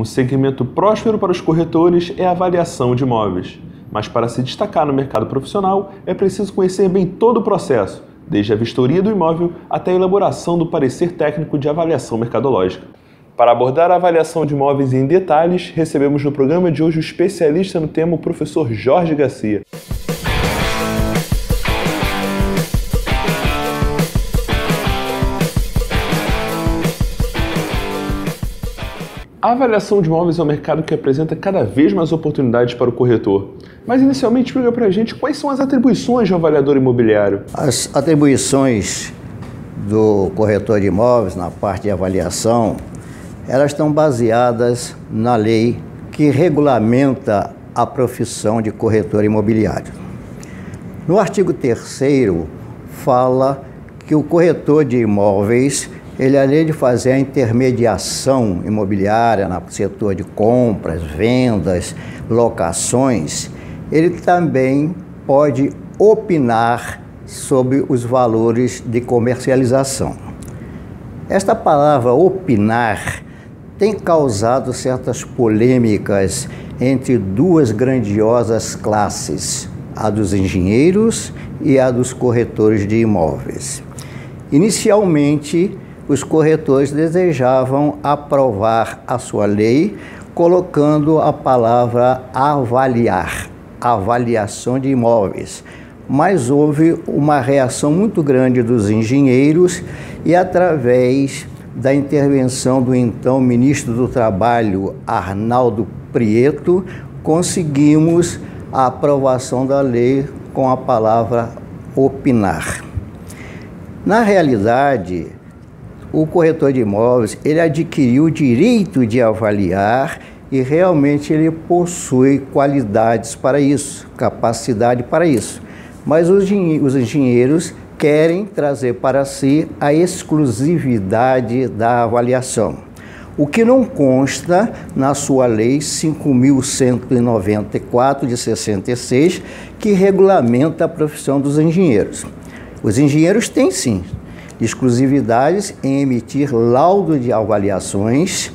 Um segmento próspero para os corretores é a avaliação de imóveis. Mas para se destacar no mercado profissional, é preciso conhecer bem todo o processo, desde a vistoria do imóvel até a elaboração do parecer técnico de avaliação mercadológica. Para abordar a avaliação de imóveis em detalhes, recebemos no programa de hoje o especialista no tema, o professor Jorge Garcia. A avaliação de imóveis é um mercado que apresenta cada vez mais oportunidades para o corretor. Mas inicialmente explica para a gente quais são as atribuições de um avaliador imobiliário. As atribuições do corretor de imóveis na parte de avaliação, elas estão baseadas na lei que regulamenta a profissão de corretor imobiliário. No artigo 3º fala que o corretor de imóveis, ele, além de fazer a intermediação imobiliária no setor de compras, vendas, locações, ele também pode opinar sobre os valores de comercialização. Esta palavra opinar tem causado certas polêmicas entre duas grandiosas classes, a dos engenheiros e a dos corretores de imóveis. Inicialmente, os corretores desejavam aprovar a sua lei, colocando a palavra avaliar, avaliação de imóveis. Mas houve uma reação muito grande dos engenheiros e, através da intervenção do então ministro do Trabalho, Arnaldo Prieto, conseguimos a aprovação da lei com a palavra opinar. Na realidade, o corretor de imóveis, ele adquiriu o direito de avaliar e realmente ele possui qualidades para isso, capacidade para isso. Mas os engenheiros querem trazer para si a exclusividade da avaliação, o que não consta na sua lei 5.194 de 66, que regulamenta a profissão dos engenheiros. Os engenheiros têm sim exclusividades em emitir laudo de avaliações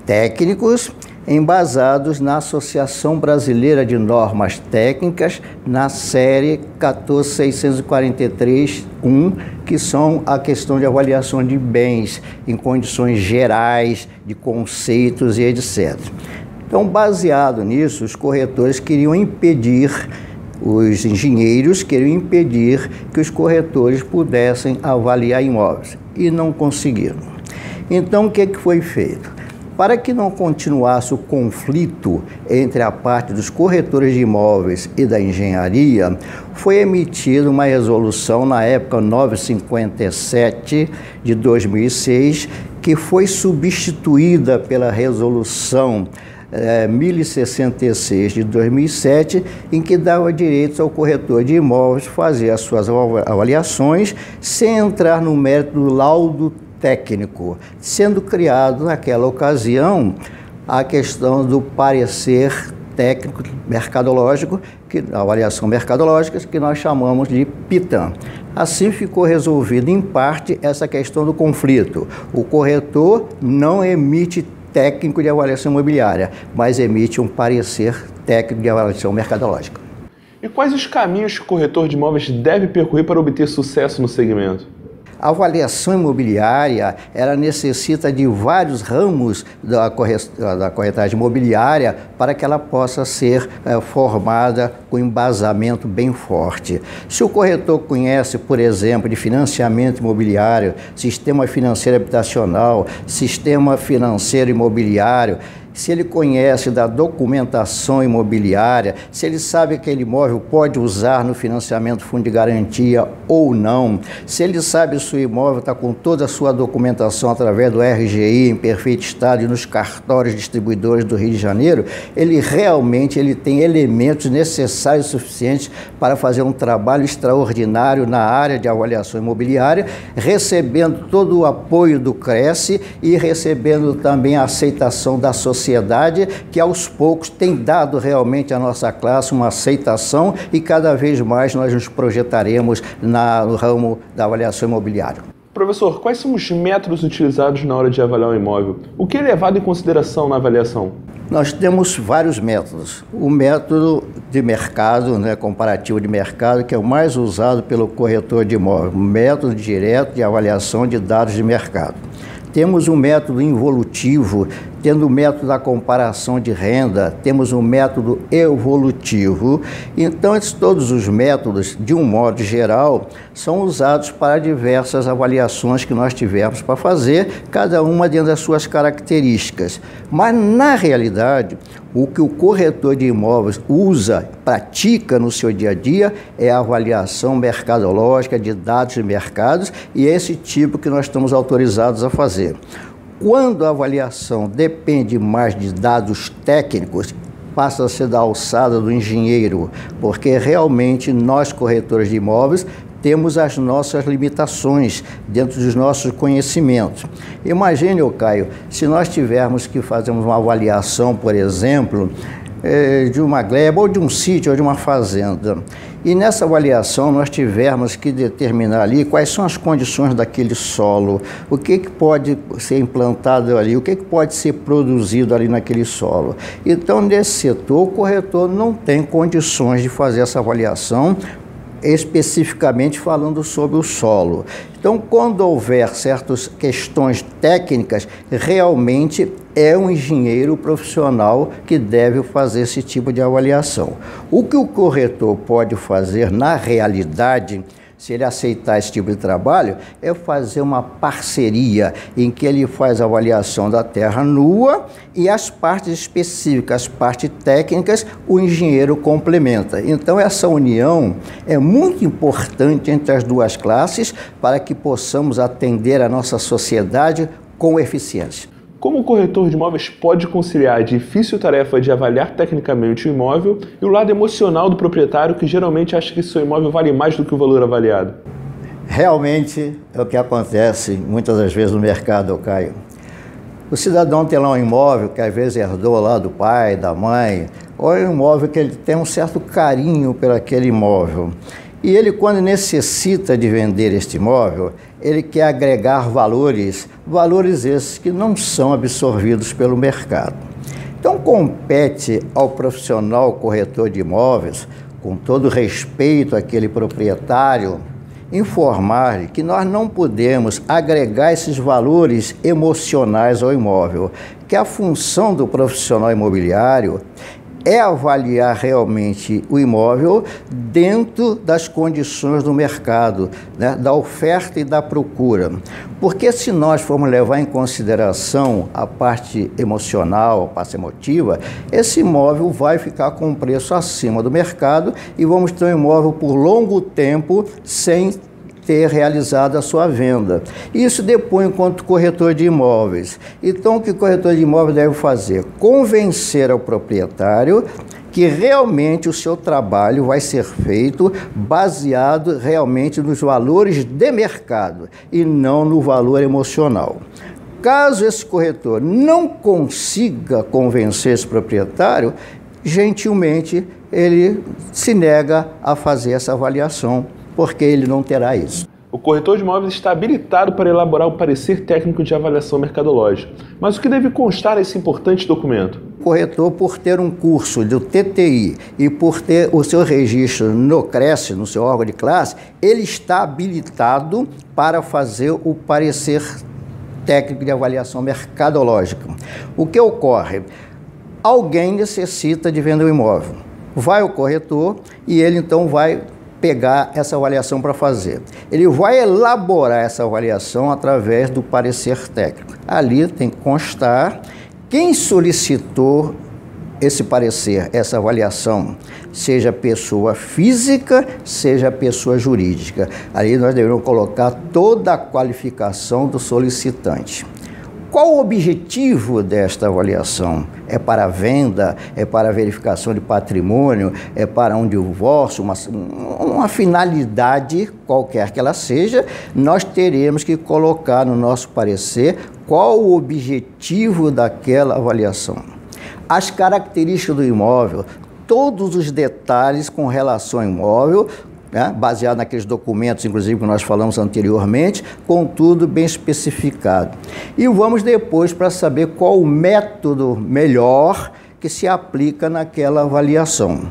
técnicos embasados na Associação Brasileira de Normas Técnicas, na série 14643-1, que são a questão de avaliação de bens em condições gerais, de conceitos e etc. Então, baseado nisso, os corretores queriam impedir, os engenheiros queriam impedir que os corretores pudessem avaliar imóveis e não conseguiram. Então, o que foi feito? Para que não continuasse o conflito entre a parte dos corretores de imóveis e da engenharia, foi emitida uma resolução na época 957 de 2006, que foi substituída pela resolução 1066 de 2007, em que dava direitos ao corretor de imóveis fazer as suas avaliações sem entrar no mérito do laudo técnico, sendo criado naquela ocasião a questão do parecer técnico mercadológico, a avaliação mercadológica, que nós chamamos de PITAM. Assim ficou resolvido em parte essa questão do conflito. O corretor não emite técnico de avaliação imobiliária, mas emite um parecer técnico de avaliação mercadológica. E quais os caminhos que o corretor de imóveis deve percorrer para obter sucesso no segmento? A avaliação imobiliária, ela necessita de vários ramos da corretagem imobiliária para que ela possa ser formada com embasamento bem forte. Se o corretor conhece, por exemplo, de financiamento imobiliário, sistema financeiro habitacional, sistema financeiro imobiliário, se ele conhece da documentação imobiliária, se ele sabe que aquele imóvel pode usar no financiamento fundo de garantia ou não, se ele sabe se o imóvel está com toda a sua documentação através do RGI em perfeito estado e nos cartórios distribuidores do Rio de Janeiro, ele realmente tem elementos necessários e suficientes para fazer um trabalho extraordinário na área de avaliação imobiliária, recebendo todo o apoio do Cresce e recebendo também a aceitação da sociedade, que aos poucos tem dado realmente à nossa classe uma aceitação, e cada vez mais nós nos projetaremos no ramo da avaliação imobiliária. Professor, quais são os métodos utilizados na hora de avaliar um imóvel? O que é levado em consideração na avaliação? Nós temos vários métodos. O método de mercado, comparativo de mercado, que é o mais usado pelo corretor de imóvel, o método direto de avaliação de dados de mercado. Temos um método involutivo, tendo o método da comparação de renda, temos um método evolutivo. Então, todos os métodos, de um modo geral, são usados para diversas avaliações que nós tivemos para fazer, cada uma dentro das suas características. Mas, na realidade, o que o corretor de imóveis usa, pratica no seu dia a dia, é a avaliação mercadológica de dados de mercados, e é esse tipo que nós estamos autorizados a fazer. Quando a avaliação depende mais de dados técnicos, passa a ser da alçada do engenheiro, porque realmente nós, corretores de imóveis, temos as nossas limitações dentro dos nossos conhecimentos. Imagine, Caio, se nós tivermos que fazer uma avaliação, por exemplo, de uma gleba ou de um sítio ou de uma fazenda, e nessa avaliação nós tivermos que determinar ali quais são as condições daquele solo, o que pode ser implantado ali, o que pode ser produzido ali naquele solo. Então, nesse setor, o corretor não tem condições de fazer essa avaliação, especificamente falando sobre o solo. Então, quando houver certas questões técnicas, realmente é um engenheiro profissional que deve fazer esse tipo de avaliação. O que o corretor pode fazer na realidade, se ele aceitar esse tipo de trabalho, é fazer uma parceria em que ele faz a avaliação da terra nua e as partes específicas, as partes técnicas, o engenheiro complementa. Então, essa união é muito importante entre as duas classes para que possamos atender a nossa sociedade com eficiência. Como o corretor de imóveis pode conciliar a difícil tarefa de avaliar tecnicamente o imóvel e o lado emocional do proprietário, que geralmente acha que seu imóvel vale mais do que o valor avaliado? Realmente é o que acontece muitas das vezes no mercado, Caio. O cidadão tem lá um imóvel que às vezes herdou lá do pai, da mãe, ou é um imóvel que ele tem um certo carinho por aquele imóvel. E ele, quando necessita de vender este imóvel, ele quer agregar valores esses que não são absorvidos pelo mercado. Então, compete ao profissional corretor de imóveis, com todo respeito àquele proprietário, informar que nós não podemos agregar esses valores emocionais ao imóvel, que a função do profissional imobiliário é avaliar realmente o imóvel dentro das condições do mercado, da oferta e da procura. Porque se nós formos levar em consideração a parte emocional, a parte emotiva, esse imóvel vai ficar com um preço acima do mercado e vamos ter um imóvel por longo tempo sem ter realizado a sua venda. Isso depõe enquanto corretor de imóveis. Então, o que o corretor de imóveis deve fazer? Convencer ao proprietário que realmente o seu trabalho vai ser feito baseado realmente nos valores de mercado e não no valor emocional. Caso esse corretor não consiga convencer esse proprietário, gentilmente ele se nega a fazer essa avaliação, porque ele não terá isso. O corretor de imóveis está habilitado para elaborar o parecer técnico de avaliação mercadológica. Mas o que deve constar nesse importante documento? O corretor, por ter um curso do TTI e por ter o seu registro no CRES, no seu órgão de classe, ele está habilitado para fazer o parecer técnico de avaliação mercadológica. O que ocorre? Alguém necessita de vender o imóvel. Vai ao corretor e ele então vai pegar essa avaliação para fazer. Ele vai elaborar essa avaliação através do parecer técnico. Ali tem que constar quem solicitou esse parecer, essa avaliação, seja pessoa física, seja pessoa jurídica. Ali nós devemos colocar toda a qualificação do solicitante. Qual o objetivo desta avaliação? É para venda? É para verificação de patrimônio? É para um divórcio? Uma finalidade qualquer que ela seja, nós teremos que colocar no nosso parecer qual o objetivo daquela avaliação. As características do imóvel, todos os detalhes com relação ao imóvel, né, baseado naqueles documentos, inclusive, que nós falamos anteriormente, com tudo bem especificado. E vamos depois para saber qual o método melhor que se aplica naquela avaliação.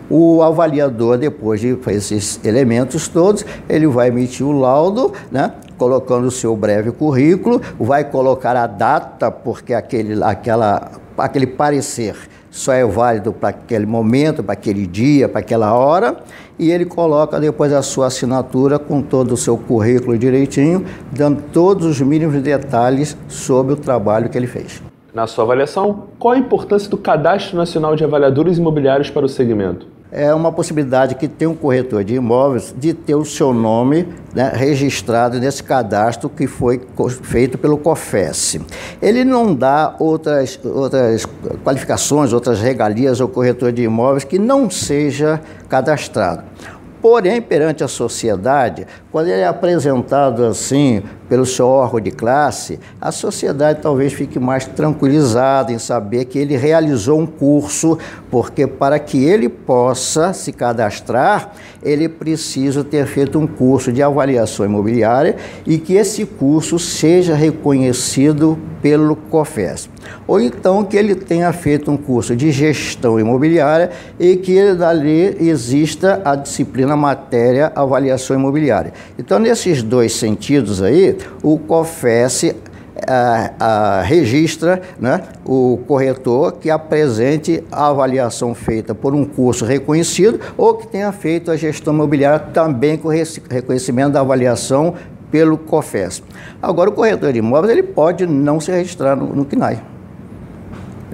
O avaliador, depois de fazer esses elementos todos, ele vai emitir o laudo, né, colocando o seu breve currículo, vai colocar a data, porque aquele parecer só é válido para aquele momento, para aquele dia, para aquela hora, e ele coloca depois a sua assinatura com todo o seu currículo direitinho, dando todos os mínimos detalhes sobre o trabalho que ele fez. Na sua avaliação, qual a importância do Cadastro Nacional de Avaliadores Imobiliários para o segmento? É uma possibilidade que tem um corretor de imóveis de ter o seu nome, né, registrado nesse cadastro que foi feito pelo COFES. Ele não dá outras qualificações, outras regalias ao corretor de imóveis que não seja cadastrado. Porém, perante a sociedade, quando ele é apresentado assim pelo seu órgão de classe, a sociedade talvez fique mais tranquilizada em saber que ele realizou um curso, porque para que ele possa se cadastrar, ele precisa ter feito um curso de avaliação imobiliária e que esse curso seja reconhecido pelo COFES. Ou então que ele tenha feito um curso de gestão imobiliária e que dali exista a disciplina matéria avaliação imobiliária. Então, nesses dois sentidos aí, o COFES registra, né, o corretor que apresente a avaliação feita por um curso reconhecido ou que tenha feito a gestão imobiliária também com reconhecimento da avaliação pelo COFES. Agora, o corretor de imóveis ele pode não se registrar no CNAE.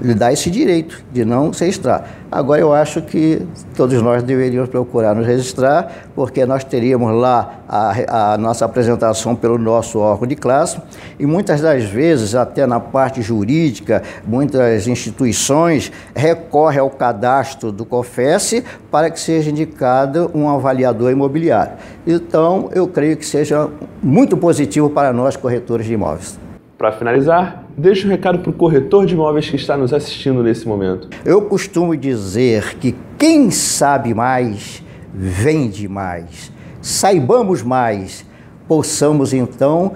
Ele dá esse direito de não se registrar. Agora, eu acho que todos nós deveríamos procurar nos registrar, porque nós teríamos lá a nossa apresentação pelo nosso órgão de classe, e muitas das vezes, até na parte jurídica, muitas instituições recorrem ao cadastro do COFES para que seja indicado um avaliador imobiliário. Então, eu creio que seja muito positivo para nós, corretores de imóveis. Para finalizar, deixe um recado para o corretor de imóveis que está nos assistindo nesse momento. Eu costumo dizer que quem sabe mais, vende mais. Saibamos mais, possamos então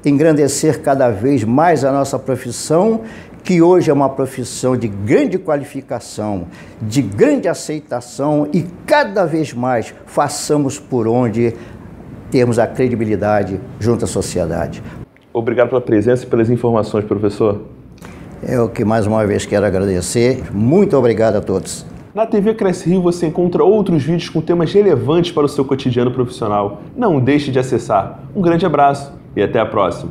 engrandecer cada vez mais a nossa profissão, que hoje é uma profissão de grande qualificação, de grande aceitação, e cada vez mais façamos por onde termos a credibilidade junto à sociedade. Obrigado pela presença e pelas informações, professor. Eu que mais uma vez quero agradecer. Muito obrigado a todos. Na TV Cresce Rio você encontra outros vídeos com temas relevantes para o seu cotidiano profissional. Não deixe de acessar. Um grande abraço e até a próxima.